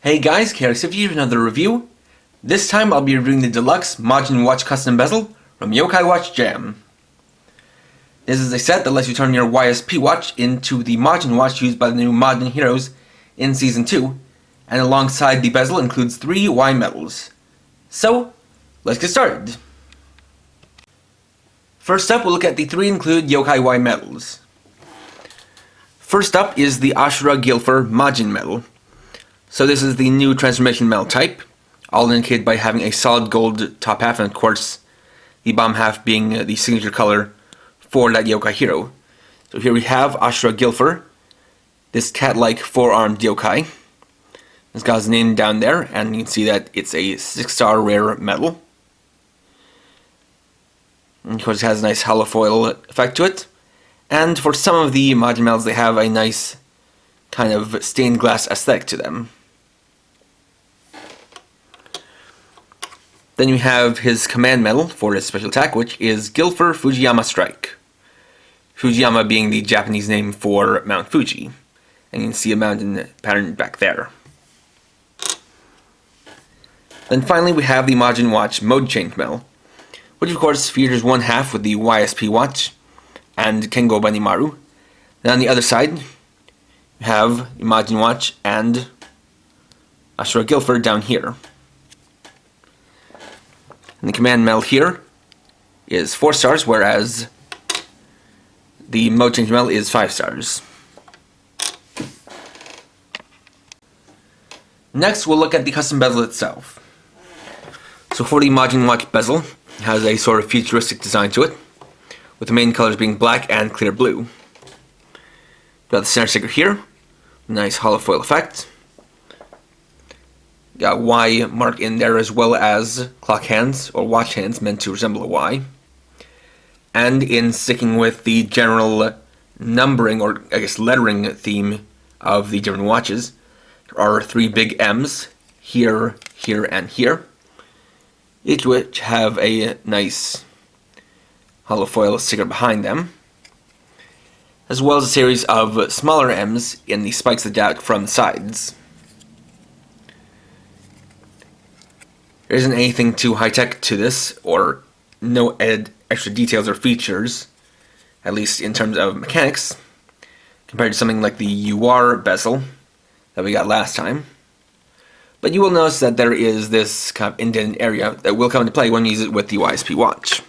Hey guys, KRXF here with another review. This time I'll be reviewing the deluxe Majin Watch custom bezel from Yokai Watch Jam. This is a set that lets you turn your YSP watch into the Majin watch used by the new Majin heroes in Season 2, and alongside the bezel includes 3 Y medals. So, let's get started. First up, we'll look at the 3 included Yokai Y medals. First up is the Ashura Gilfer Majin medal. So this is the new transformation medal type, all indicated by having a solid gold top half, and of course the bottom half being the signature color for that yokai hero. So here we have Ashura Gilfer, this cat-like 4-armed yokai. It's got his name down there, and you can see that it's a 6-star rare medal. And of course it has a nice hollow foil effect to it. And for some of the Majin medals, they have a nice kind of stained glass aesthetic to them. Then you have his command medal for his special attack, which is Gilfer Fujiyama Strike. Fujiyama being the Japanese name for Mount Fuji. And you can see a mountain pattern back there. Then finally we have the Majin Watch Mode Change medal, which of course features one half with the YSP watch and Kengo Banimaru. Then on the other side, you have the Majin Watch and Ashura Gilfer down here. And the command medal here is 4 stars, whereas the mode change medal is 5 stars. Next, we'll look at the custom bezel itself. So for the Majin Watch bezel, it has a sort of futuristic design to it, with the main colors being black and clear blue. Got the center sticker here, nice hollow foil effect. Got Y mark in there, as well as clock hands or watch hands meant to resemble a Y. And in sticking with the general numbering, or I guess lettering theme of the different watches, there are 3 big M's here, here, and here, each of which have a nice hollow foil sticker behind them, as well as a series of smaller M's in the spikes that jut from the sides. There isn't anything too high-tech to this, or no added extra details or features, at least in terms of mechanics, compared to something like the UR bezel that we got last time. But you will notice that there is this kind of indented area that will come into play when you use it with the YSP watch.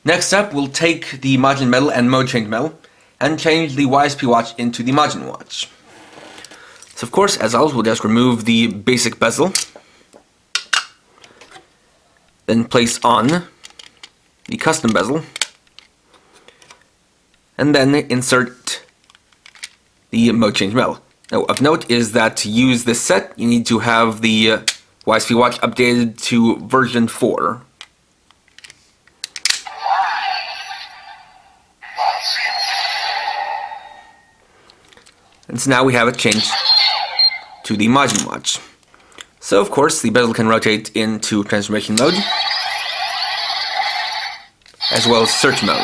Next up, we'll take the Majin medal and mode change medal and change the YSP watch into the Majin watch. So of course, as always, we'll just remove the basic bezel, then place on the custom bezel, and then insert the mode change medal. Now, of note is that to use this set, you need to have the YSP watch updated to version 4. And so now we have it changed to the Majin watch. So of course the bezel can rotate into transformation mode, as well as search mode.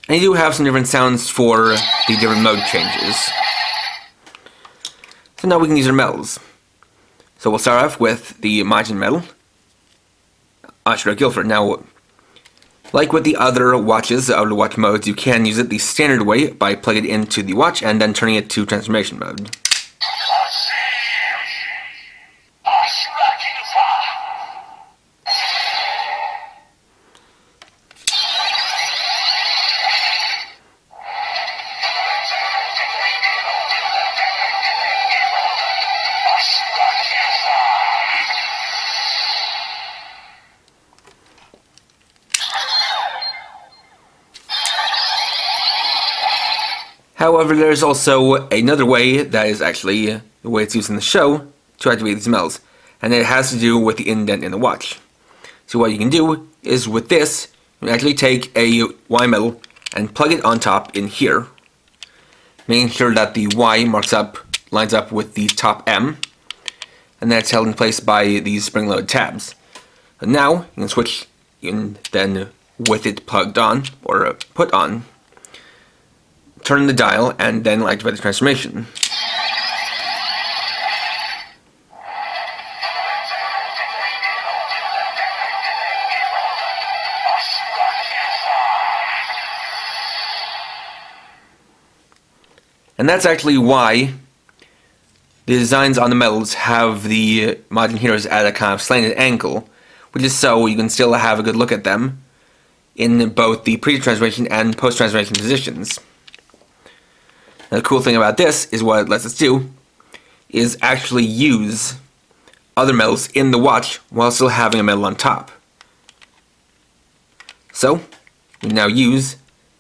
And you do have some different sounds for the different mode changes. So now we can use our medals. So we'll start off with the Majin medal, Ashura Gilfer. Now, like with the other watches, out of watch modes, you can use it the standard way by plugging it into the watch and then turning it to transformation mode. However, there's also another way that is actually the way it's used in the show to activate these medals, and it has to do with the indent in the watch. So what you can do is with this, you can actually take a Y medal and plug it on top in here, making sure that the Y lines up with the top M, and that's held in place by these spring-loaded tabs. And now you can switch, then with it plugged on or put on, turn the dial, and then activate the transformation. And that's actually why the designs on the medals have the Majin heroes at a kind of slanted angle, which is so you can still have a good look at them in both the pre-transformation and post-transformation positions. Now, the cool thing about this is what it lets us do is actually use other medals in the watch while still having a medal on top. So, we now use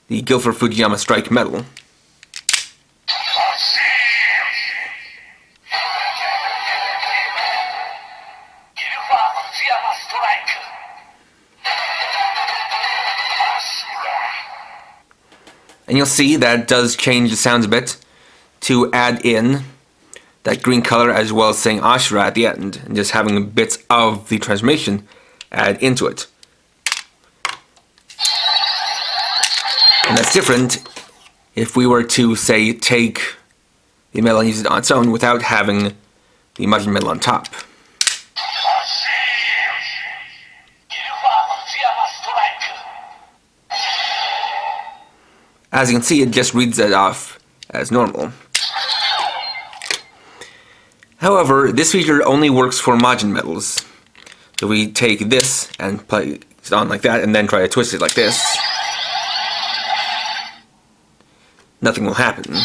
the Gilfer Fujiyama Strike medal. And you'll see that it does change the sounds a bit to add in that green color as well as saying Ashura at the end, and just having bits of the transformation add into it. And that's different if we were to, say, take the medal and use it on its own without having the Majin medal on top. As you can see, it just reads it off as normal. However, this feature only works for Majin medals. So we take this and play it on like that, and then try to twist it like this. Nothing will happen.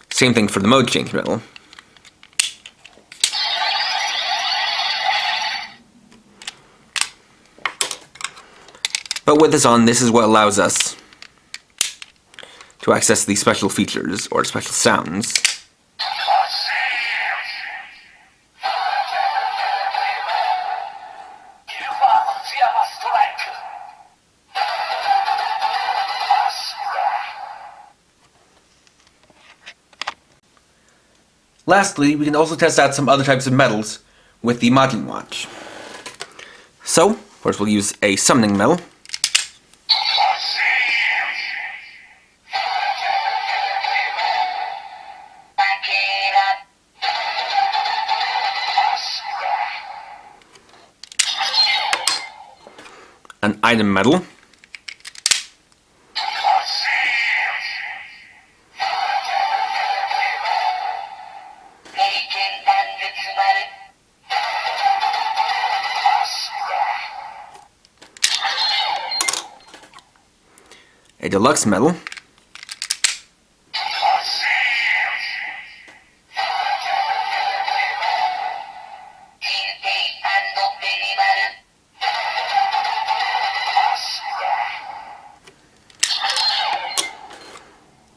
Same thing for the mode change medal. But with this on, this is what allows us to access the special features or special sounds. Lastly, we can also test out some other types of medals with the Majin watch. So, first we'll use a summoning medal. An item medal. A deluxe medal.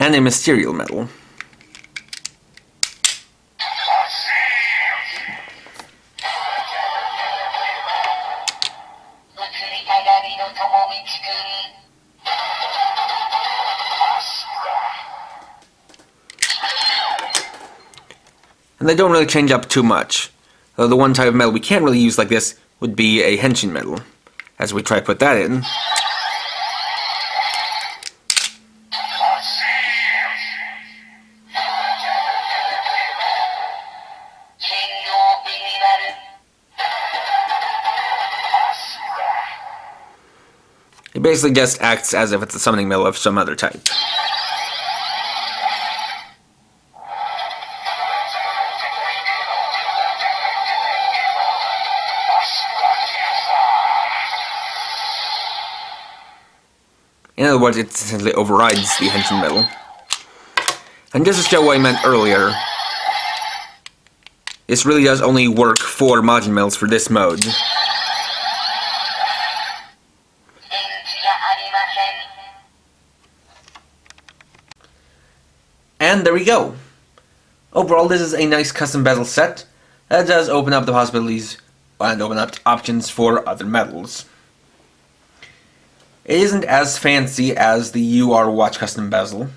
And a mysterial medal. And they don't really change up too much. Though the one type of medal we can't really use like this would be a henshin medal, as we try to put that in. It basically just acts as if it's a summoning medal of some other type. In other words, it essentially overrides the henshin medal. And just to show what I meant earlier, this really does only work for Majin medals for this mode. And there we go. Overall, this is a nice custom bezel set that does open up the possibilities and open up options for other medals. It isn't as fancy as the UR Watch custom bezel,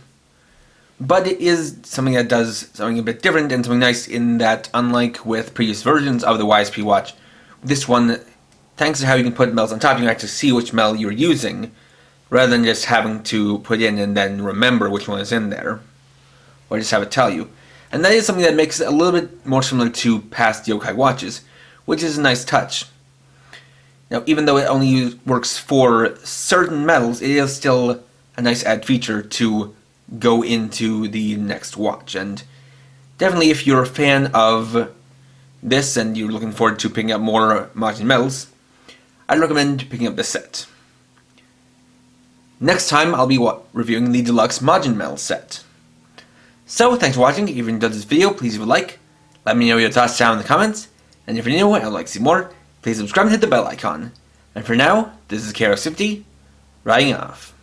but it is something that does something a bit different and something nice in that, unlike with previous versions of the YSP watch, this one, thanks to how you can put medals on top, you can actually see which medal you're using, rather than just having to put in and then remember which one is in there, or just have it tell you. And that is something that makes it a little bit more similar to past yokai watches, which is a nice touch. Now, even though it only works for certain metals, it is still a nice add feature to go into the next watch. And definitely, if you're a fan of this and you're looking forward to picking up more Majin medals, I'd recommend picking up this set. Next time, I'll be reviewing the deluxe Majin medal set. So, thanks for watching. If you enjoyed this video, please leave a like. Let me know your thoughts down in the comments. And if you're new and would like to see more, please subscribe and hit the bell icon. And for now, this is KRX50, writing off.